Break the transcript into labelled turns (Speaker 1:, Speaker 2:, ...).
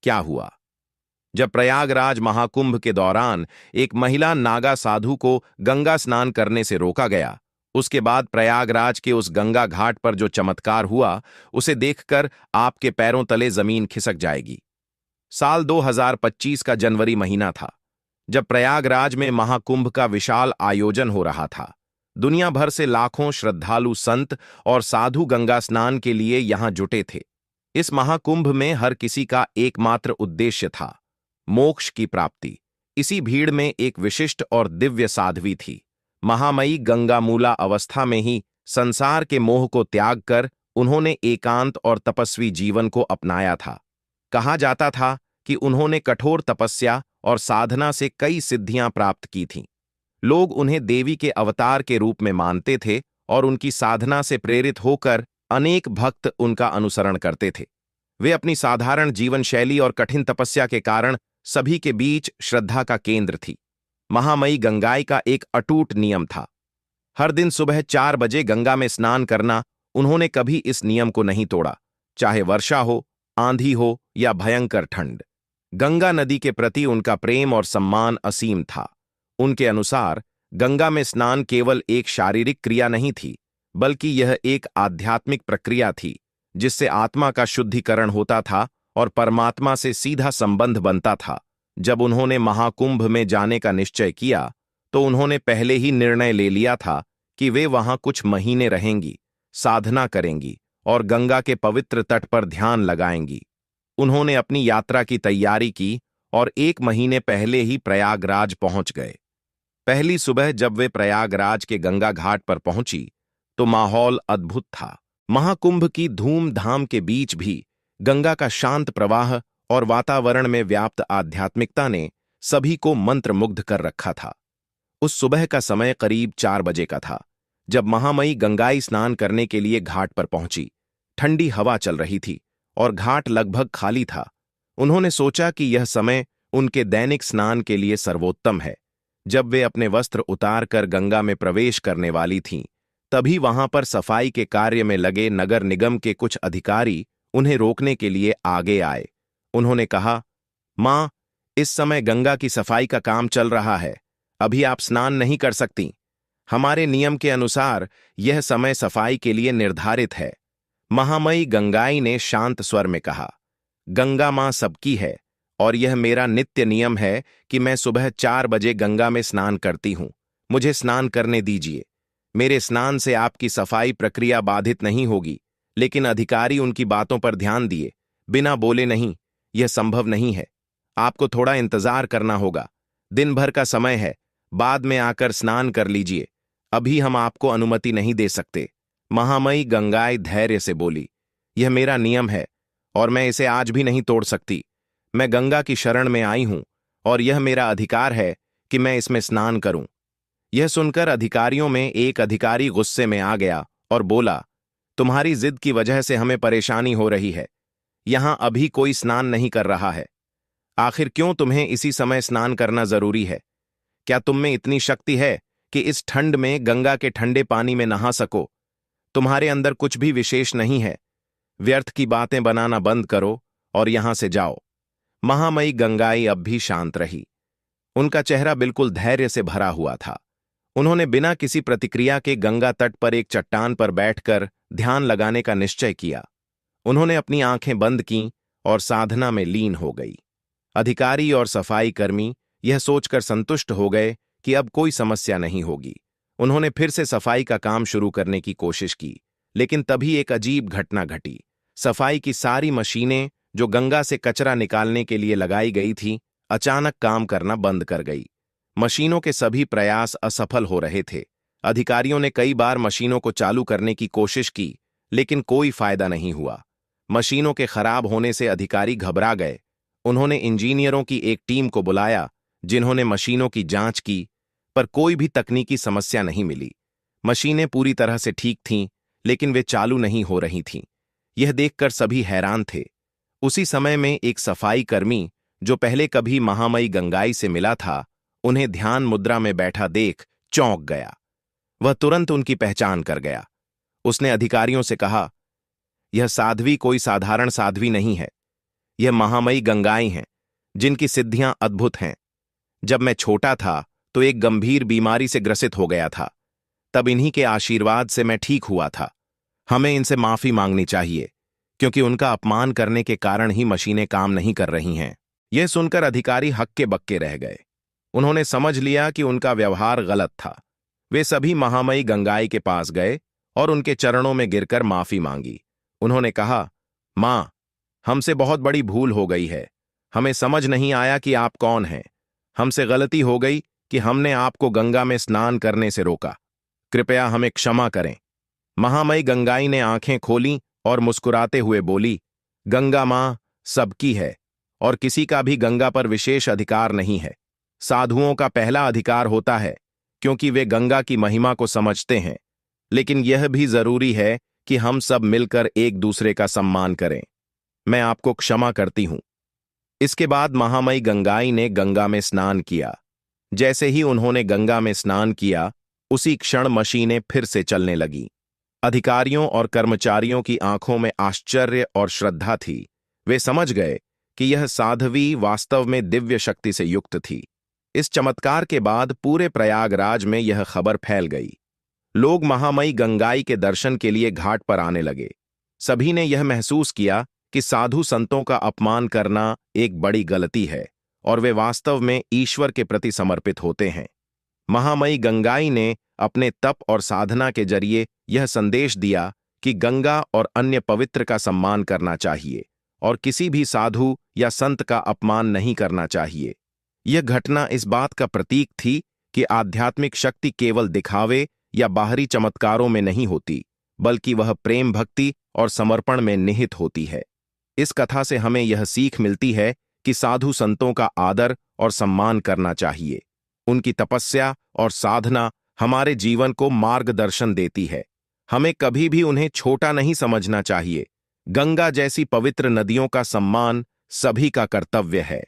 Speaker 1: क्या हुआ? जब प्रयागराज महाकुंभ के दौरान एक महिला नागा साधु को गंगा स्नान करने से रोका गया, उसके बाद प्रयागराज के उस गंगा घाट पर जो चमत्कार हुआ, उसे देखकर आपके पैरों तले जमीन खिसक जाएगी। साल 2025 का जनवरी महीना था, जब प्रयागराज में महाकुंभ का विशाल आयोजन हो रहा था। दुनिया भर से लाखों श्रद्धालु संत और साधु गंगा स्नान के लिए यहां जुटे थे। इस महाकुंभ में हर किसी का एकमात्र उद्देश्य था, मोक्ष की प्राप्ति। इसी भीड़ में एक विशिष्ट और दिव्य साध्वी थी। महामयी गंगा मूला अवस्था में ही संसार के मोह को त्याग कर उन्होंने एकांत और तपस्वी जीवन को अपनाया था। कहा जाता था कि उन्होंने कठोर तपस्या और साधना से कई सिद्धियां प्राप्त की थीं। लोग उन्हें देवी के अवतार के रूप में मानते थे और उनकी साधना से प्रेरित होकर अनेक भक्त उनका अनुसरण करते थे। वे अपनी साधारण जीवन शैली और कठिन तपस्या के कारण सभी के बीच श्रद्धा का केंद्र थी। महामयी गंगाई का एक अटूट नियम था, हर दिन सुबह 4 बजे गंगा में स्नान करना। उन्होंने कभी इस नियम को नहीं तोड़ा, चाहे वर्षा हो, आंधी हो या भयंकर ठंड। गंगा नदी के प्रति उनका प्रेम और सम्मान असीम था। उनके अनुसार गंगा में स्नान केवल एक शारीरिक क्रिया नहीं थी, बल्कि यह एक आध्यात्मिक प्रक्रिया थी, जिससे आत्मा का शुद्धिकरण होता था और परमात्मा से सीधा संबंध बनता था। जब उन्होंने महाकुंभ में जाने का निश्चय किया, तो उन्होंने पहले ही निर्णय ले लिया था कि वे वहां कुछ महीने रहेंगी, साधना करेंगी और गंगा के पवित्र तट पर ध्यान लगाएंगी। उन्होंने अपनी यात्रा की तैयारी की और 1 महीने पहले ही प्रयागराज पहुंच गए। पहली सुबह जब वे प्रयागराज के गंगा घाट पर पहुंची, तो माहौल अद्भुत था। महाकुंभ की धूमधाम के बीच भी गंगा का शांत प्रवाह और वातावरण में व्याप्त आध्यात्मिकता ने सभी को मंत्रमुग्ध कर रखा था। उस सुबह का समय करीब 4 बजे का था, जब महामयी गंगाई स्नान करने के लिए घाट पर पहुंची। ठंडी हवा चल रही थी और घाट लगभग खाली था। उन्होंने सोचा कि यह समय उनके दैनिक स्नान के लिए सर्वोत्तम है। जब वे अपने वस्त्र उतारकर गंगा में प्रवेश करने वाली थीं, तभी वहां पर सफाई के कार्य में लगे नगर निगम के कुछ अधिकारी उन्हें रोकने के लिए आगे आए। उन्होंने कहा, मां, इस समय गंगा की सफाई का काम चल रहा है, अभी आप स्नान नहीं कर सकती। हमारे नियम के अनुसार यह समय सफाई के लिए निर्धारित है। महामयी गंगाई ने शांत स्वर में कहा, गंगा मां सबकी है और यह मेरा नित्य नियम है कि मैं सुबह 4 बजे गंगा में स्नान करती हूं। मुझे स्नान करने दीजिए। मेरे स्नान से आपकी सफाई प्रक्रिया बाधित नहीं होगी। लेकिन अधिकारी उनकी बातों पर ध्यान दिए, बिना बोले नहीं, यह संभव नहीं है। आपको थोड़ा इंतजार करना होगा। दिन भर का समय है, बाद में आकर स्नान कर लीजिए। अभी हम आपको अनुमति नहीं दे सकते। महामयी गंगाई धैर्य से बोली, यह मेरा नियम है और मैं इसे आज भी नहीं तोड़ सकती। मैं गंगा की शरण में आई हूं और यह मेरा अधिकार है कि मैं इसमें स्नान करूं। यह सुनकर अधिकारियों में एक अधिकारी गुस्से में आ गया और बोला, तुम्हारी जिद की वजह से हमें परेशानी हो रही है। यहां अभी कोई स्नान नहीं कर रहा है। आखिर क्यों तुम्हें इसी समय स्नान करना जरूरी है? क्या तुम में इतनी शक्ति है कि इस ठंड में गंगा के ठंडे पानी में नहा सको? तुम्हारे अंदर कुछ भी विशेष नहीं है। व्यर्थ की बातें बनाना बंद करो और यहां से जाओ। महामयी गंगाई अब भी शांत रही। उनका चेहरा बिल्कुल धैर्य से भरा हुआ था। उन्होंने बिना किसी प्रतिक्रिया के गंगा तट पर एक चट्टान पर बैठकर ध्यान लगाने का निश्चय किया। उन्होंने अपनी आंखें बंद कीं और साधना में लीन हो गई। अधिकारी और सफाई कर्मी यह सोचकर संतुष्ट हो गए कि अब कोई समस्या नहीं होगी। उन्होंने फिर से सफाई का काम शुरू करने की कोशिश की, लेकिन तभी एक अजीब घटना घटी। सफाई की सारी मशीनें जो गंगा से कचरा निकालने के लिए लगाई गई थीं, अचानक काम करना बंद कर गई। मशीनों के सभी प्रयास असफल हो रहे थे। अधिकारियों ने कई बार मशीनों को चालू करने की कोशिश की, लेकिन कोई फायदा नहीं हुआ। मशीनों के खराब होने से अधिकारी घबरा गए। उन्होंने इंजीनियरों की एक टीम को बुलाया, जिन्होंने मशीनों की जांच की, पर कोई भी तकनीकी समस्या नहीं मिली। मशीनें पूरी तरह से ठीक थीं, लेकिन वे चालू नहीं हो रही थीं। यह देखकर सभी हैरान थे। उसी समय में एक सफाई कर्मी, जो पहले कभी महामयी गंगाई से मिला था, उन्हें ध्यान मुद्रा में बैठा देख चौंक गया। वह तुरंत उनकी पहचान कर गया। उसने अधिकारियों से कहा, यह साध्वी कोई साधारण साध्वी नहीं है। यह महामयी गंगाएं हैं जिनकी सिद्धियां अद्भुत हैं। जब मैं छोटा था तो एक गंभीर बीमारी से ग्रसित हो गया था। तब इन्हीं के आशीर्वाद से मैं ठीक हुआ था। हमें इनसे माफी मांगनी चाहिए, क्योंकि उनका अपमान करने के कारण ही मशीनें काम नहीं कर रही हैं। यह सुनकर अधिकारी हक्के बक्के रह गए। उन्होंने समझ लिया कि उनका व्यवहार गलत था। वे सभी महामयी गंगाई के पास गए और उनके चरणों में गिरकर माफी मांगी। उन्होंने कहा, मां, हमसे बहुत बड़ी भूल हो गई है। हमें समझ नहीं आया कि आप कौन हैं। हमसे गलती हो गई कि हमने आपको गंगा में स्नान करने से रोका। कृपया हमें क्षमा करें। महामयी गंगाई ने आंखें खोलीं और मुस्कुराते हुए बोली, गंगा मां सबकी है और किसी का भी गंगा पर विशेष अधिकार नहीं है। साधुओं का पहला अधिकार होता है, क्योंकि वे गंगा की महिमा को समझते हैं। लेकिन यह भी जरूरी है कि हम सब मिलकर एक दूसरे का सम्मान करें। मैं आपको क्षमा करती हूं। इसके बाद महामयी गंगाई ने गंगा में स्नान किया। जैसे ही उन्होंने गंगा में स्नान किया, उसी क्षण मशीनें फिर से चलने लगीं। अधिकारियों और कर्मचारियों की आंखों में आश्चर्य और श्रद्धा थी। वे समझ गए कि यह साध्वी वास्तव में दिव्य शक्ति से युक्त थी। इस चमत्कार के बाद पूरे प्रयागराज में यह खबर फैल गई। लोग महामयी गंगाई के दर्शन के लिए घाट पर आने लगे। सभी ने यह महसूस किया कि साधु संतों का अपमान करना एक बड़ी गलती है और वे वास्तव में ईश्वर के प्रति समर्पित होते हैं। महामयी गंगाई ने अपने तप और साधना के जरिए यह संदेश दिया कि गंगा और अन्य पवित्र का सम्मान करना चाहिए और किसी भी साधु या संत का अपमान नहीं करना चाहिए। यह घटना इस बात का प्रतीक थी कि आध्यात्मिक शक्ति केवल दिखावे या बाहरी चमत्कारों में नहीं होती, बल्कि वह प्रेम, भक्ति और समर्पण में निहित होती है। इस कथा से हमें यह सीख मिलती है कि साधु संतों का आदर और सम्मान करना चाहिए। उनकी तपस्या और साधना हमारे जीवन को मार्गदर्शन देती है। हमें कभी भी उन्हें छोटा नहीं समझना चाहिए। गंगा जैसी पवित्र नदियों का सम्मान सभी का कर्तव्य है।